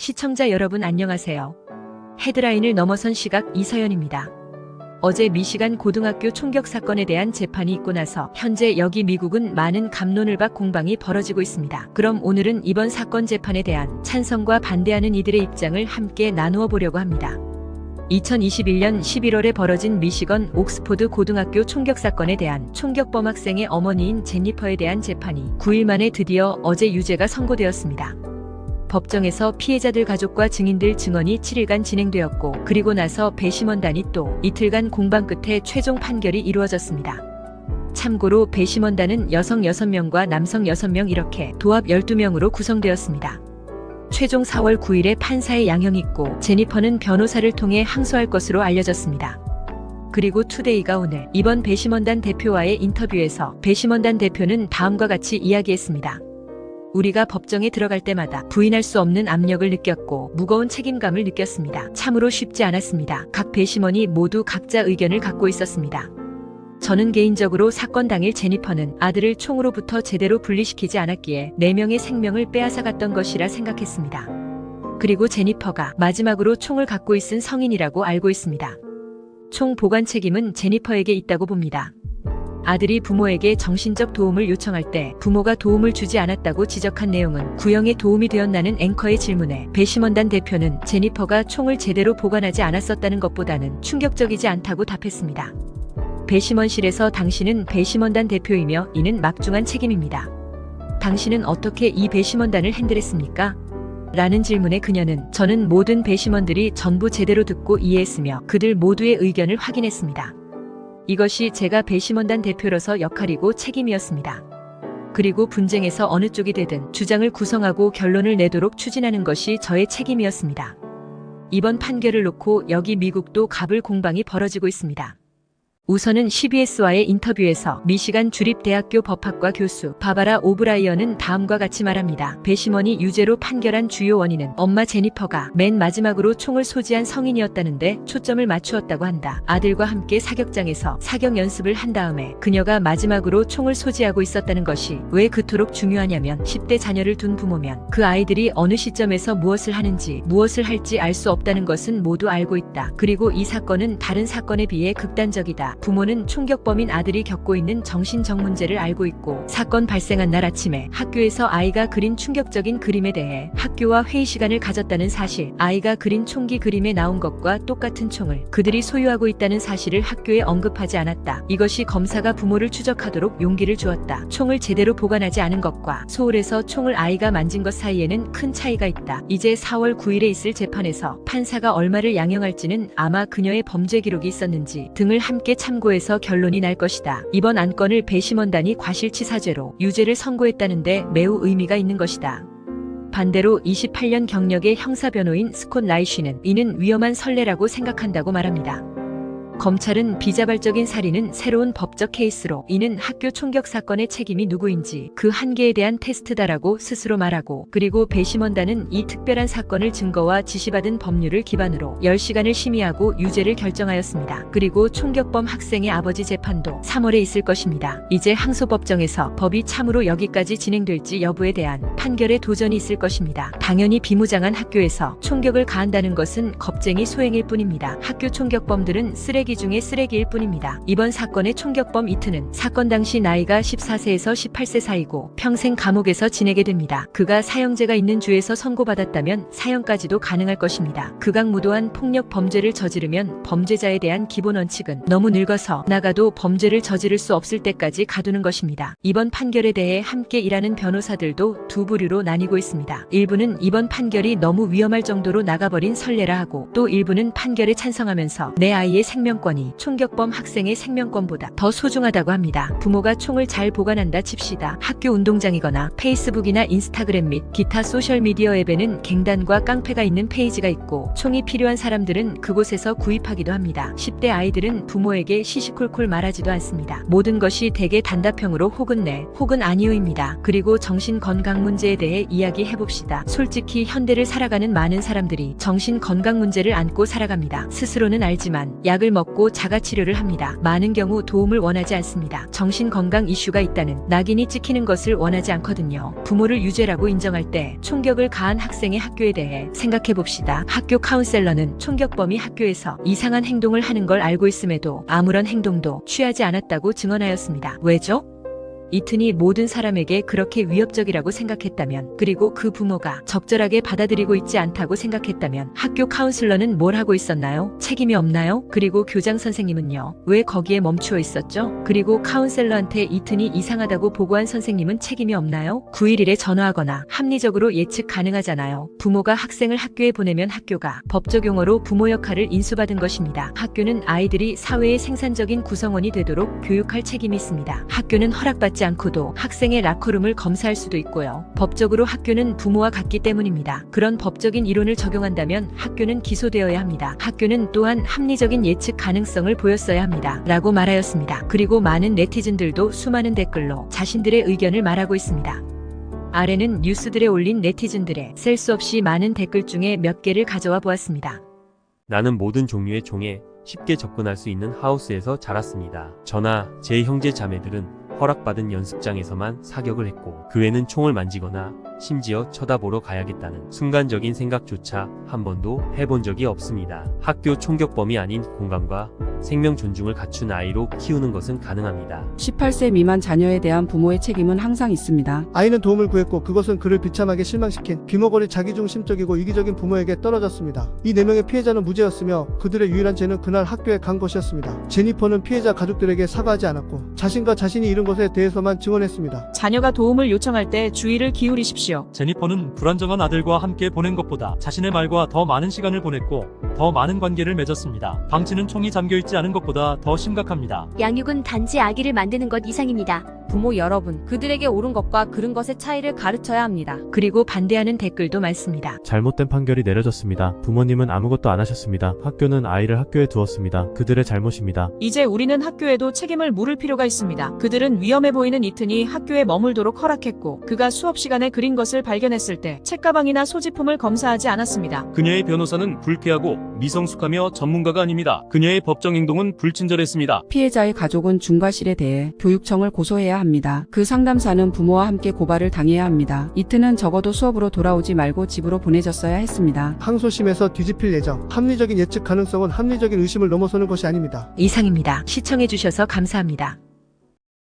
시청자 여러분 안녕하세요. 헤드라인을 넘어선 시각 이서연입니다. 어제 미시간 고등학교 총격 사건에 대한 재판이 있고 나서 현재 여기 미국은 많은 갑론을 박 공방이 벌어지고 있습니다. 그럼 오늘은 이번 사건 재판에 대한 찬성과 반대하는 이들의 입장을 함께 나누어 보려고 합니다. 2021년 11월에 벌어진 미시건 옥스포드 고등학교 총격 사건에 대한 총격범 학생의 어머니인 제니퍼에 대한 재판이 9일 만에 드디어 어제 유죄가 선고되었습니다. 법정에서 피해자들 가족과 증인들 증언이 7일간 진행되었고, 그리고 나서 배심원단이 또 이틀간 공방 끝에 최종 판결이 이루어졌습니다. 참고로 배심원단은 여성 6명과 남성 6명 이렇게 도합 12명으로 구성되었습니다. 최종 4월 9일에 판사의 양형이 있고 제니퍼는 변호사를 통해 항소할 것으로 알려졌습니다. 그리고 투데이가 오늘 이번 배심원단 대표와의 인터뷰에서 배심원단 대표는 다음과 같이 이야기했습니다. 우리가 법정에 들어갈 때마다 부인할 수 없는 압력을 느꼈고 무거운 책임감을 느꼈습니다. 참으로 쉽지 않았습니다. 각 배심원이 모두 각자 의견을 갖고 있었습니다. 저는 개인적으로 사건 당일 제니퍼는 아들을 총으로부터 제대로 분리시키지 않았기에 4명의 생명을 빼앗아갔던 것이라 생각했습니다. 그리고 제니퍼가 마지막으로 총을 갖고 있은 성인이라고 알고 있습니다. 총 보관 책임은 제니퍼에게 있다고 봅니다. 아들이 부모에게 정신적 도움을 요청할 때 부모가 도움을 주지 않았다고 지적한 내용은 구형에 도움이 되었나는 앵커의 질문에 배심원단 대표는 제니퍼가 총을 제대로 보관하지 않았었다는 것보다는 충격적이지 않다고 답했습니다. 배심원실에서 당신은 배심원단 대표이며 이는 막중한 책임입니다. 당신은 어떻게 이 배심원단을 핸들했습니까? 라는 질문에 그녀는 저는 모든 배심원들이 전부 제대로 듣고 이해했으며 그들 모두의 의견을 확인했습니다. 이것이 제가 배심원단 대표로서 역할이고 책임이었습니다. 그리고 분쟁에서 어느 쪽이 되든 주장을 구성하고 결론을 내도록 추진하는 것이 저의 책임이었습니다. 이번 판결을 놓고 여기 미국도 갑을 공방이 벌어지고 있습니다. 우선은 CBS와의 인터뷰에서 미시간 주립대학교 법학과 교수 바바라 오브라이언은 다음과 같이 말합니다. 배심원이 유죄로 판결한 주요 원인은 엄마 제니퍼가 맨 마지막으로 총을 소지한 성인이었다는데 초점을 맞추었다고 한다. 아들과 함께 사격장에서 사격 연습을 한 다음에 그녀가 마지막으로 총을 소지하고 있었다는 것이 왜 그토록 중요하냐면 10대 자녀를 둔 부모면 그 아이들이 어느 시점에서 무엇을 하는지 무엇을 할지 알 수 없다는 것은 모두 알고 있다. 그리고 이 사건은 다른 사건에 비해 극단적이다. 부모는 총격범인 아들이 겪고 있는 정신적 문제를 알고 있고 사건 발생한 날 아침에 학교에서 아이가 그린 충격적인 그림에 대해 학교와 회의 시간을 가졌다는 사실, 아이가 그린 총기 그림에 나온 것과 똑같은 총을 그들이 소유하고 있다는 사실을 학교에 언급하지 않았다. 이것이 검사가 부모를 추적하도록 용기를 주었다. 총을 제대로 보관하지 않은 것과 소홀해서 총을 아이가 만진 것 사이에는 큰 차이가 있다. 이제 4월 9일에 있을 재판에서 판사가 얼마를 양형할지는 아마 그녀의 범죄 기록이 있었는지 등을 함께 참고해서 결론이 날 것이다. 이번 안건을 배심원단이 과실치사죄로 유죄를 선고했다는데 매우 의미가 있는 것이다. 반대로 28년 경력의 형사변호인 스콧 라이쉬는 이는 위험한 선례라고 생각한다고 말합니다. 검찰은 비자발적인 살인은 새로운 법적 케이스로 이는 학교 총격 사건의 책임이 누구인지 그 한계에 대한 테스트다라고 스스로 말하고, 그리고 배심원단은 이 특별한 사건을 증거와 지시받은 법률을 기반으로 10시간을 심의하고 유죄를 결정하였습니다. 그리고 총격범 학생의 아버지 재판도 3월에 있을 것입니다. 이제 항소법정에서 법이 참으로 여기까지 진행될지 여부에 대한 판결에 도전이 있을 것입니다. 당연히 비무장한 학교에서 총격을 가한다는 것은 겁쟁이 소행일 뿐입니다. 학교 총격범들은 쓰레기 중에 쓰레기일 뿐입니다. 이번 사건의 총격범 이트는 사건 당시 나이가 14세에서 18세 사이고 평생 감옥에서 지내게 됩니다. 그가 사형제가 있는 주에서 선고받았다면 사형까지도 가능할 것입니다. 극악무도한 폭력 범죄를 저지르면 범죄자에 대한 기본 원칙은 너무 늙어서 나가도 범죄를 저지를 수 없을 때까지 가두는 것입니다. 이번 판결에 대해 함께 일하는 변호사들도 두 부류로 나뉘고 있습니다. 일부는 이번 판결이 너무 위험할 정도로 나가버린 선례라 하고, 또 일부는 판결에 찬성하면서 내 아이의 생명권이 총격범 학생의 생명권보다 더 소중하다고 합니다. 부모가 총을 잘 보관한다 칩시다. 학교 운동장이거나 페이스북이나 인스타그램 및 기타 소셜미디어 앱에는 갱단과 깡패가 있는 페이지가 있고 총이 필요한 사람들은 그곳에서 구입하기도 합니다. 10대 아이들은 부모에게 시시콜콜 말하지도 않습니다. 모든 것이 대개 단답형으로 혹은 네, 혹은 아니요입니다. 그리고 정신건강 문제에 대해 이야기해봅시다. 솔직히 현대를 살아가는 많은 사람들이 정신건강 문제를 안고 살아갑니다. 스스로는 알지만 약을 먹고 먹고 자가치료를 합니다. 많은 경우 도움을 원하지 않습니다. 정신건강 이슈가 있다는 낙인이 찍히는 것을 원하지 않거든요. 부모를 유죄라고 인정할 때 총격을 가한 학생의 학교에 대해 생각해봅시다. 학교 카운셀러는 총격범이 학교에서 이상한 행동을 하는 걸 알고 있음에도 아무런 행동도 취하지 않았다고 증언하였습니다. 왜죠? 이튼이 모든 사람에게 그렇게 위협적이라고 생각했다면, 그리고 그 부모가 적절하게 받아들이고 있지 않다고 생각했다면 학교 카운슬러는 뭘 하고 있었나요? 책임이 없나요? 그리고 교장 선생님은요? 왜 거기에 멈추어 있었죠? 그리고 카운셀러한테 이튼이 이상하다고 보고한 선생님은 책임이 없나요? 911에 전화하거나 합리적으로 예측 가능하잖아요. 부모가 학생을 학교에 보내면 학교가 법적 용어로 부모 역할을 인수받은 것입니다. 학교는 아이들이 사회의 생산적인 구성원이 되도록 교육할 책임이 있습니다. 학교는 허락받지 않고도 학생의 라커룸을 검사할 수도 있고요. 법적으로 학교는 부모와 같기 때문입니다. 그런 법적인 이론을 적용한다면 학교는 기소되어야 합니다. 학교는 또한 합리적인 예측 가능성을 보였어야 합니다. 라고 말하였습니다. 그리고 많은 네티즌들도 수많은 댓글로 자신들의 의견을 말하고 있습니다. 아래는 뉴스들에 올린 네티즌들의 셀 수 없이 많은 댓글 중에 몇 개를 가져와 보았습니다. 나는 모든 종류의 총에 쉽게 접근할 수 있는 하우스에서 자랐습니다. 저나 제 형제 자매들은 허락받은 연습장에서만 사격을 했고, 그 외는 총을 만지거나 심지어 쳐다보러 가야겠다는 순간적인 생각조차 한 번도 해본 적이 없습니다. 학교 총격범이 아닌 공감과 생명 존중을 갖춘 아이로 키우는 것은 가능합니다. 18세 미만 자녀에 대한 부모의 책임은 항상 있습니다. 아이는 도움을 구했고 그것은 그를 비참하게 실망시킨 귀머거리 자기중심적이고 이기적인 부모에게 떨어졌습니다. 이 4명의 피해자는 무죄였으며 그들의 유일한 죄는 그날 학교에 간 것이었습니다. 제니퍼는 피해자 가족들에게 사과하지 않았고 자신과 자신이 잃은 것에 대해서만 증언했습니다. 자녀가 도움을 요청할 때 주의를 기울이십시오. 제니퍼는 불안정한 아들과 함께 보낸 것보다 자신의 말과 더 많은 시간을 보냈고 더 많은 관계를 맺었습니다. 방치는 총이 잠겨있지 않은 것보다 더 심각합니다. 양육은 단지 아기를 만드는 것 이상입니다. 부모 여러분, 그들에게 옳은 것과 그른 것의 차이를 가르쳐야 합니다. 그리고 반대하는 댓글도 많습니다. 잘못된 판결이 내려졌습니다. 부모님은 아무것도 안 하셨습니다. 학교는 아이를 학교에 두었습니다. 그들의 잘못입니다. 이제 우리는 학교에도 책임을 물을 필요가 있습니다. 그들은 위험해 보이는 이튼이 학교에 머물도록 허락했고, 그가 수업 시간에 그린 것을 발견했을 때 책가방이나 소지품을 검사하지 않았습니다. 그녀의 변호사는 불쾌하고 미성숙하며 전문가가 아닙니다. 그녀의 법정 행동은 불친절했습니다. 피해자의 가족은 중과실에 대해 교육청을 고소해야 합니다. 그 상담사는 부모와 함께 고발을 당해야 합니다. 이튼은 적어도 수업으로 돌아오지 말고 집으로 보내졌어야 했습니다. 항소심에서 뒤집힐 예정. 합리적인 예측 가능성은 합리적인 의심을 넘어서는 것이 아닙니다. 이상입니다. 시청해주셔서 감사합니다.